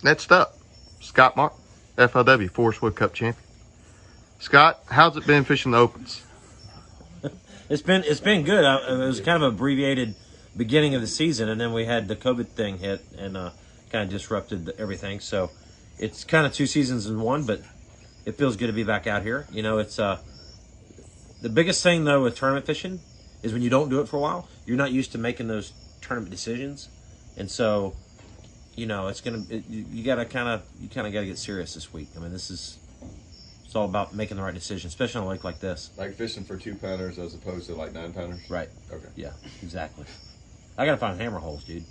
Next up, Scott Martin, FLW Forest Wood Cup champion. Scott, how's it been fishing the opens? It's been good. It was kind of an abbreviated beginning of the season, and then we had the COVID thing hit and kind of disrupted everything. So it's kind of 2 seasons in one, but it feels good to be back out here. You know, it's the biggest thing though with tournament fishing is when you don't do it for a while, you're not used to making those tournament decisions, and so you know you kind of got to get serious this week. I mean, it's all about making the right decision, especially on a lake like this. Like fishing for 2-pounders as opposed to like 9-pounders? Right. Okay. Yeah, exactly. I got to find hammer holes, dude.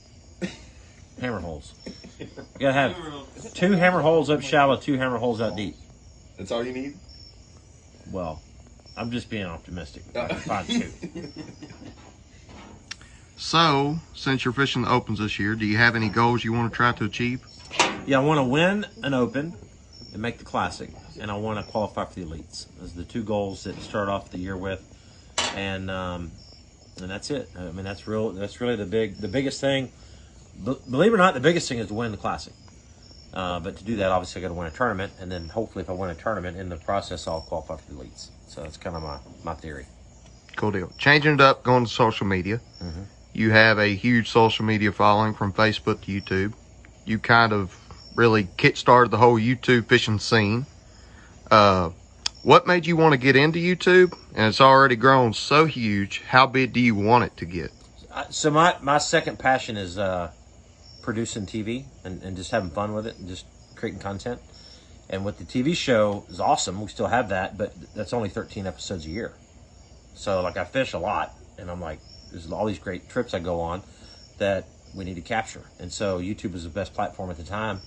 Hammer holes. You got to have 2 hammer holes up shallow, 2 hammer holes out deep. That's all you need? Well, I'm just being optimistic. I can find 2. So, since you're fishing the opens this year, do you have any goals you want to try to achieve? Yeah, I want to win an open and make the classic, and I want to qualify for the elites. Those are the 2 goals that start off the year with, and that's it. I mean, that's really the biggest thing. Believe it or not, the biggest thing is to win the classic. But to do that, obviously, I got to win a tournament, and then hopefully, if I win a tournament in the process, I'll qualify for the elites. So that's kind of my theory. Cool deal. Changing it up, going to social media. Mm-hmm. You have a huge social media following from Facebook to YouTube. You kind of really kick-started the whole YouTube fishing scene. What made you want to get into YouTube? And it's already grown so huge. How big do you want it to get? So my second passion is producing TV and just having fun with it and just creating content. And with the TV show is awesome. We still have that, but that's only 13 episodes a year. So like I fish a lot, and I'm like, there's all these great trips I go on that we need to capture. And so YouTube was the best platform at the time,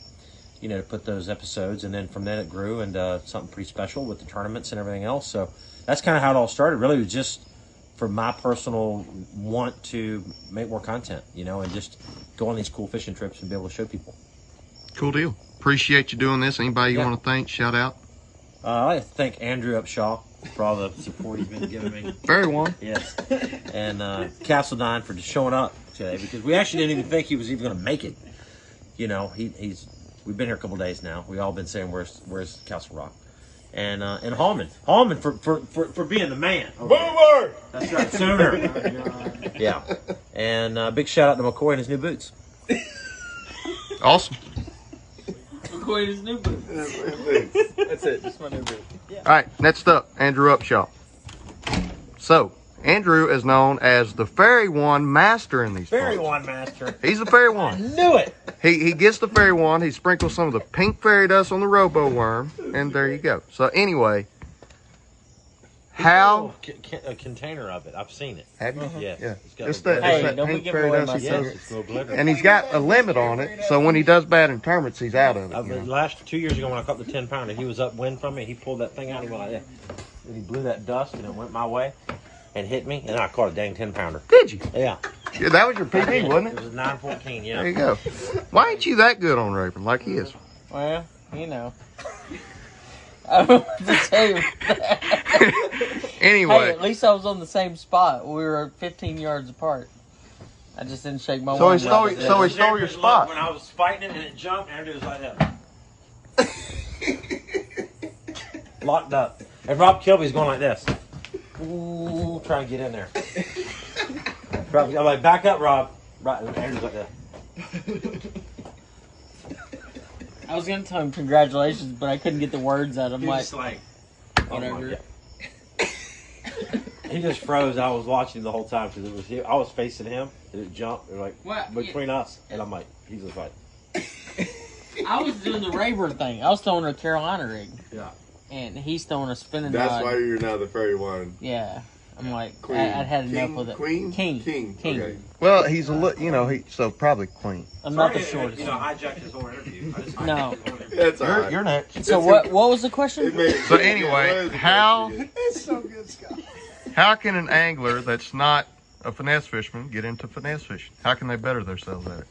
you know, to put those episodes. And then from then it grew into something pretty special with the tournaments and everything else. So that's kind of how it all started. Really, it was just for my personal want to make more content, you know, and just go on these cool fishing trips and be able to show people. Cool deal. Appreciate you doing this. Anybody you want to thank, shout out? I'd like to thank Andrew Upshaw for all the support he's been giving me. Very one. Yes. And Castledine for just showing up today, because we actually didn't even think he was even going to make it. You know, we've been here a couple days now. We all been saying, where's Castle Rock? And Hallman for being the man. Boomer! That's right, Sooner. Yeah. And big shout out to McCoy and his new boots. Awesome. McCoy and his new boots. That's it, just my new boot. All right, next up, Andrew Upshaw. So, Andrew is known as the Fairy One Master in these Fairy parts. One Master. He's the Fairy I One. knew it. He gets the Fairy One. He sprinkles some of the pink fairy dust on the robo worm, and there you go. So anyway, how... A container of it. I've seen it. Have you? Yes. Yeah. It's got It's a that, glitter. it's that don't be pink giving fairy away dust. my he Yes, says. it's no glitter. And he's got a limit on it, so when he does bad in tournaments, he's out of it. you know. Last 2 years ago when I caught the 10-pounder, he was upwind from me. He pulled that thing out. He went like that. And he blew that dust, and it went my way and hit me, and I caught a dang 10-pounder. Did you? Yeah. Yeah, that was your PB, wasn't It it? was 914, yeah. There you go. Why ain't you that good on Rayburn like he is? Well, you know. I don't know what to tell you. Anyway. Hey, at least I was on the same spot. We were 15 yards apart. I just didn't shake my So one. he stole- out. so he stole your spot. When I was fighting it and it jumped, Andrew was like that. Locked up. And Rob Kilby's going like this. Ooh, trying to get in there. I'm like, back up, Rob. Right, and Andrew's like that. I was going to tell him congratulations, but I couldn't get the words out. I'm He like, just like, whatever. He just froze. I was watching him the whole time because I was facing him. And it jumped. It was like What? between us, and I'm like, he's just like, I was doing the Rayburn thing. I was throwing a Carolina rig. yeah. And he's throwing a spinning That's rod. why you're now the Fairy One. Yeah. I'm like, Queen. I'd had enough King? with it. Queen? King. King. Okay. Well, he's so probably Queen. I'm not the Sorry, shortest. You know, hijacked his whole interview. I just No. That's all right. You're next. So what was the question? So anyway, how It's so good, Scott. how can an angler that's not a finesse fisherman get into finesse fishing? How can they better themselves at it?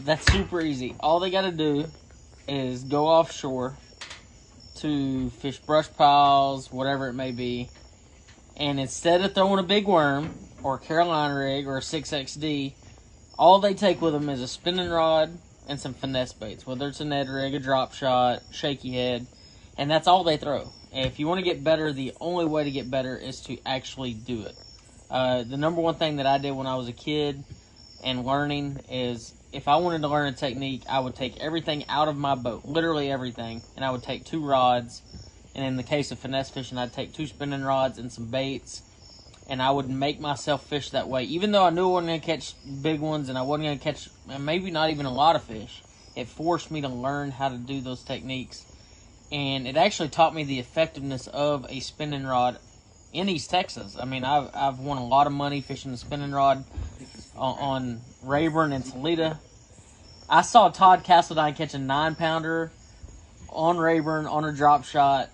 That's super easy. All they got to do is go offshore to fish brush piles, whatever it may be, and instead of throwing a big worm or a Carolina rig or a 6XD, all they take with them is a spinning rod and some finesse baits, whether it's a Ned rig, a drop shot, shaky head, and that's all they throw. And if you want to get better, the only way to get better is to actually do it. The number one thing that I did when I was a kid and learning is if I wanted to learn a technique, I would take everything out of my boat, literally everything, and I would take 2 rods. And in the case of finesse fishing, I'd take 2 spinning rods and some baits, and I would make myself fish that way. Even though I knew I wasn't going to catch big ones and I wasn't going to catch maybe not even a lot of fish, it forced me to learn how to do those techniques. And it actually taught me the effectiveness of a spinning rod in East Texas. I mean, I've won a lot of money fishing the spinning rod on Rayburn and Toledo. I saw Todd Castledine catch a 9-pounder on Rayburn on a drop shot.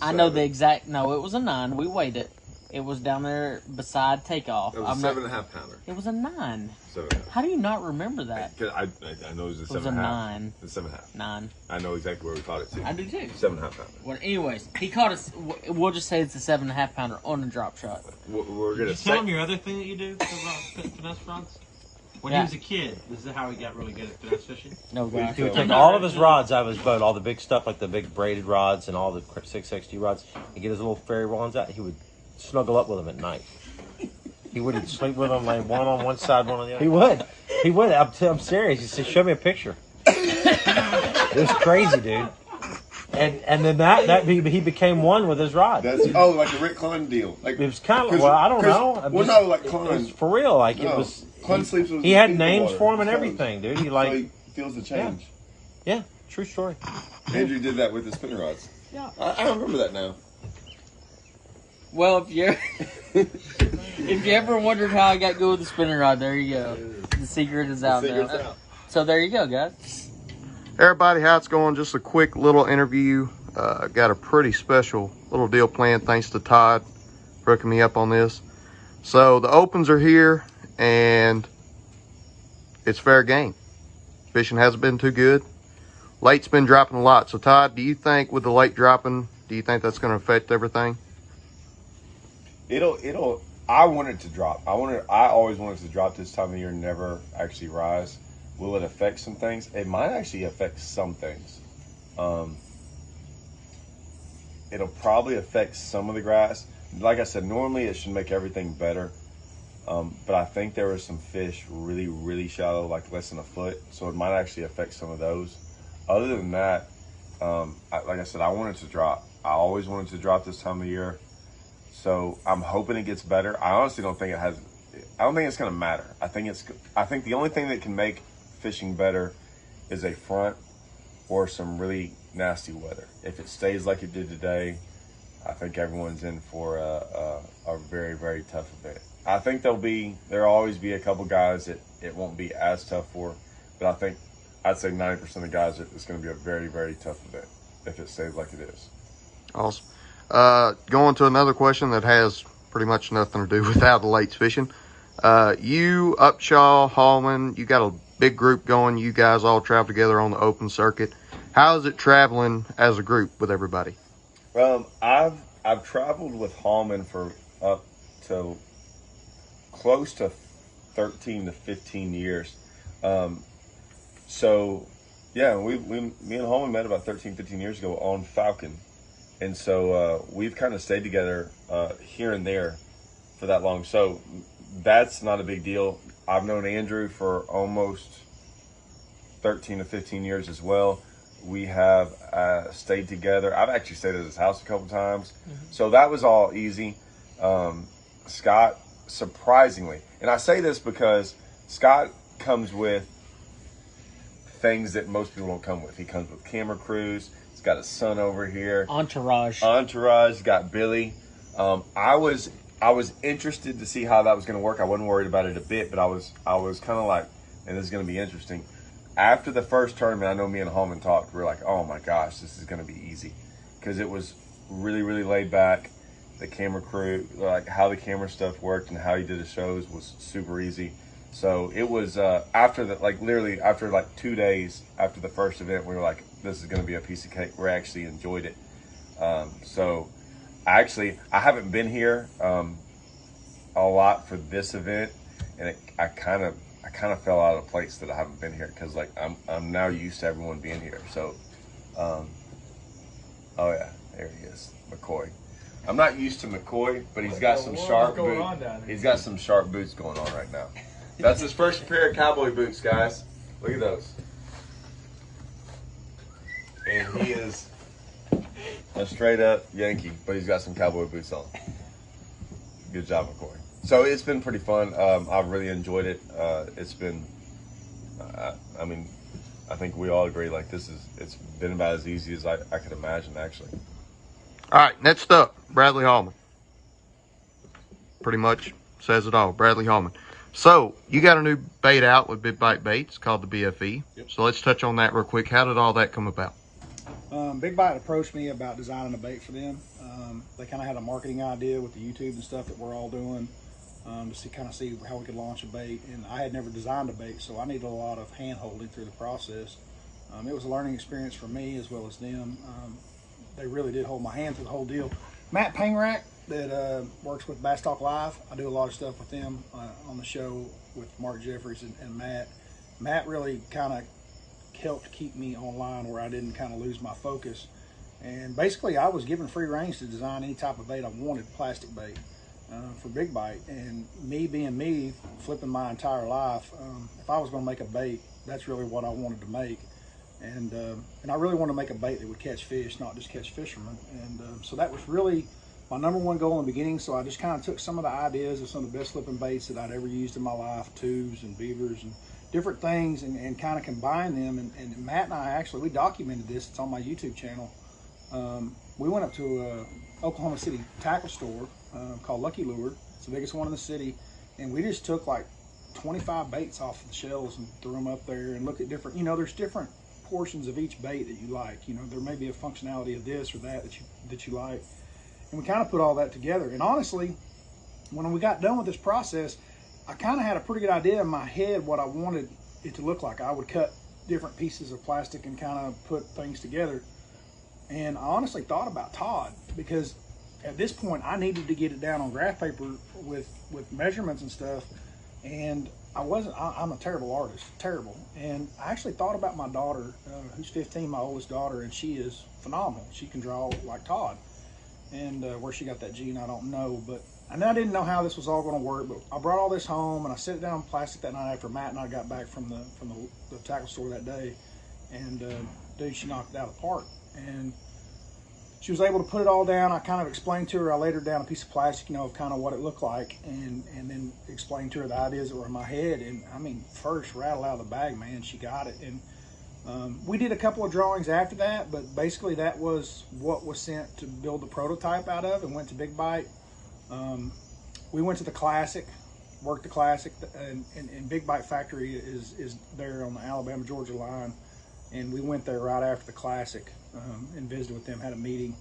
I know the exact. No, it was a 9. We weighed it. It was down there beside takeoff. It was a 7.5 pounder. It was a 9. 7.5. How do you not remember that? I know it was a 7.5. It was a 9. It's 7.5. 9. I know exactly where we caught it too. I do too. 7.5 pounder. Well, anyways, he caught us. We'll just say it's a 7.5 pounder on a drop shot. We're gonna Did you tell him your other thing that you do for finesse rods? When he was a kid, this is how he got really good at finesse fishing. No, gosh. He would take all of his rods out of his boat, all the big stuff like the big braided rods and all the 6XG rods. He'd get his little fairy rods out. He would snuggle up with them at night. He wouldn't sleep with them, like one on one side, one on the other. He would. I'm serious. He said, "Show me a picture." It was crazy, dude. And then he became one with his rod. That's like the Rick Clun deal. Like it was kind of I don't know. No, like it Clun. was for real. Like it was. Clun sleeps with He had in the names water. for him and everything, dude. He like so he feels the change. yeah, true story. Andrew did that with the spinning rods. Yeah. I remember that now. Well, if you ever wondered how I got good with the spinning rod, there you go. The secret is out Secret's now. out. So there you go, guys. Everybody, how it's going? Just a quick little interview. Got a pretty special little deal planned thanks to Todd for hooking me up on this. So the opens are here and it's fair game. Fishing hasn't been too good. Late's been dropping a lot. So Todd, do you think with the late dropping, do you think that's going to affect everything? I want it to drop. I always want it to drop this time of year, never actually rise. Will it affect some things? It might actually affect some things. It'll probably affect some of the grass. Like I said, normally it should make everything better. But I think there were some fish really, really shallow, like less than a foot. So it might actually affect some of those. Other than that, like I said, I want it to drop. I always want it to drop this time of year. So I'm hoping it gets better. I honestly don't think I don't think it's going to matter. I think the only thing that can make fishing better is a front or some really nasty weather. If it stays like it did today, I think everyone's in for a very, very tough event. I think there'll always be a couple guys that it won't be as tough for, but I'd say 90% of the guys it's going to be a very, very tough event if it stays like it is. Awesome. Going to another question that has pretty much nothing to do with how the late's fishing. You, Upshaw, Hallman, you got a big group going. You guys all travel together on the open circuit. How is it traveling as a group with everybody? I've traveled with Hallman for up to close to 13 to 15 years. So yeah, me and Hallman met about 13, 15 years ago on Falcon. And so we've kind of stayed together here and there for that long. So that's not a big deal. I've known Andrew for almost 13 to 15 years as well. We have stayed together. I've actually stayed at his house a couple times. Mm-hmm. So that was all easy. Scott, surprisingly, and I say this because Scott comes with things that most people don't come with. He comes with camera crews. He's got his son over here. Entourage. He's got Billy. I was interested to see how that was going to work. I wasn't worried about it a bit, but I was kind of like, and this is going to be interesting. After the first tournament, I know me and Hallman talked. We were like, oh my gosh, this is going to be easy. Because it was really, really laid back. The camera crew, like how the camera stuff worked and how he did his shows was super easy. So it was after 2 days after the first event, we were like, this is going to be a piece of cake. We actually enjoyed it. So I haven't been here a lot for this event. And I kind of I kind of fell out of place that I haven't been here because like I'm now used to everyone being here. So, oh yeah, there he is, McCoy. I'm not used to McCoy, but he's got some sharp boots. He's got some sharp boots going on right now. That's his first pair of cowboy boots, guys. Look at those. And he is a straight up Yankee, but he's got some cowboy boots on. Good job, McCoy. So it's been pretty fun. I've really enjoyed it. It's been, I mean, I think we all agree, like it's been about as easy as I could imagine, actually. All right, next up, Bradley Hallman. Pretty much says it all, Bradley Hallman. So you got a new bait out with Big Bite Baits called the BFE. Yep. So let's touch on that real quick. How did all that come about? Big Bite approached me about designing a bait for them. They kind of had a marketing idea with the YouTube and stuff that we're all doing to kind of see how we could launch a bait. And I had never designed a bait, so I needed a lot of hand holding through the process. It was a learning experience for me as well as them. They really did hold my hand through the whole deal. Matt Pangrack, that works with Bass Talk Live. I do a lot of stuff with them on the show with Mark Jeffries and Matt. Matt really kind of helped keep me online where I didn't kind of lose my focus. And basically I was given free range to design any type of bait I wanted, plastic bait, for Big Bite. And me being me, flipping my entire life, if I was going to make a bait, that's really what I wanted to make. And I really wanted to make a bait that would catch fish, not just catch fishermen. And so that was really my number one goal in the beginning. So I just kind of took some of the ideas of some of the best flipping baits that I'd ever used in my life, tubes and beavers and different things, and kind of combine them. And Matt and I actually, we documented this. It's on my YouTube channel. We went up to a Oklahoma City tackle store called Lucky Lure. It's the biggest one in the city. And we just took like 25 baits off the shelves and threw them up there and look at different, there's different portions of each bait that you like. There may be a functionality of this or that you like. And we kind of put all that together. And honestly, when we got done with this process, I kind of had a pretty good idea in my head what I wanted it to look like. I would cut different pieces of plastic and kind of put things together. And I honestly thought about Todd, because at this point I needed to get it down on graph paper with measurements and stuff. And I'm a terrible artist, terrible. And I actually thought about my daughter, who's 15, my oldest daughter, and she is phenomenal. She can draw like Todd. And where she got that gene, I don't know. But I didn't know how this was all going to work, but I brought all this home and I set it down on plastic that night after Matt and I got back from the tackle store that day. And dude, she knocked it out of the park. And she was able to put it all down. I kind of explained to her, I laid her down a piece of plastic, of kind of what it looked like, and then explained to her the ideas that were in my head. And I mean, first rattle out of the bag, man, she got it. And we did a couple of drawings after that, but basically that was what was sent to build the prototype out of, and went to Big Bite. We went to the Classic, worked the Classic, and Big Bite Factory is there on the Alabama-Georgia line. And we went there right after the Classic and visited with them, had a meeting.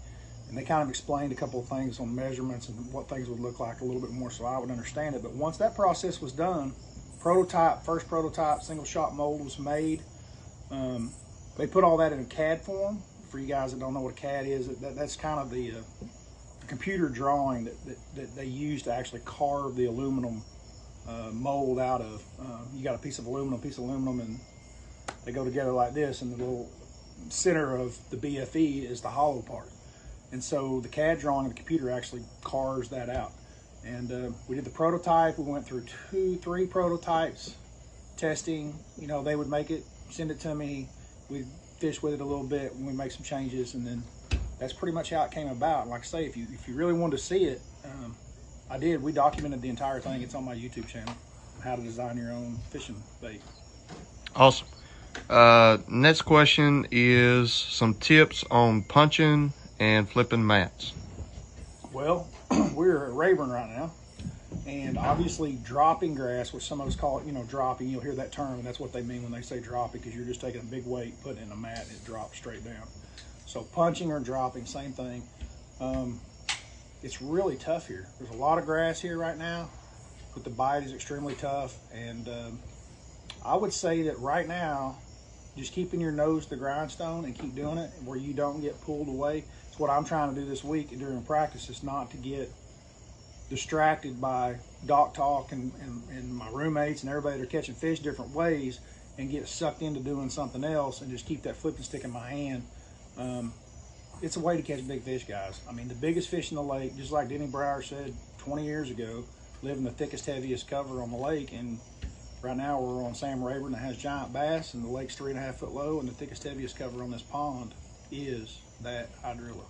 And they kind of explained a couple of things on measurements and what things would look like a little bit more so I would understand it. But once that process was done, first prototype, single shot mold was made. They put all that in a CAD form. For you guys that don't know what a CAD is, that's kind of the computer drawing that they use to actually carve the aluminum mold out of. You got a piece of aluminum, and they go together like this, and the little center of the BFE is the hollow part. And so the CAD drawing of the computer actually carves that out. And we did the prototype. We went through 2-3 prototypes, testing. They would make it, send it to me. We'd fish with it a little bit, and we'd make some changes, and then that's pretty much how it came about. And like I say, if you really wanted to see it, I did. We documented the entire thing. It's on my YouTube channel, how to design your own fishing bait. Awesome. Next question is some tips on punching and flipping mats. Well, we're at Rayburn right now, and obviously dropping grass, which some of us call it, dropping. You'll hear that term, and that's what they mean when they say dropping, because you're just taking a big weight, putting it in a mat, and it drops straight down. So punching or dropping, same thing. It's really tough here. There's a lot of grass here right now, but the bite is extremely tough. And I would say that right now, just keeping your nose to the grindstone and keep doing it where you don't get pulled away. It's what I'm trying to do this week during practice, is not to get distracted by dock talk and my roommates and everybody that are catching fish different ways and get sucked into doing something else and just keep that flipping stick in my hand. It's a way to catch big fish, guys. I mean, the biggest fish in the lake, just like Denny Brower said 20 years ago, live in the thickest, heaviest cover on the lake. And right now we're on Sam Rayburn that has giant bass, and the lake's 3.5 foot low, and the thickest, heaviest cover on this pond is that hydrilla.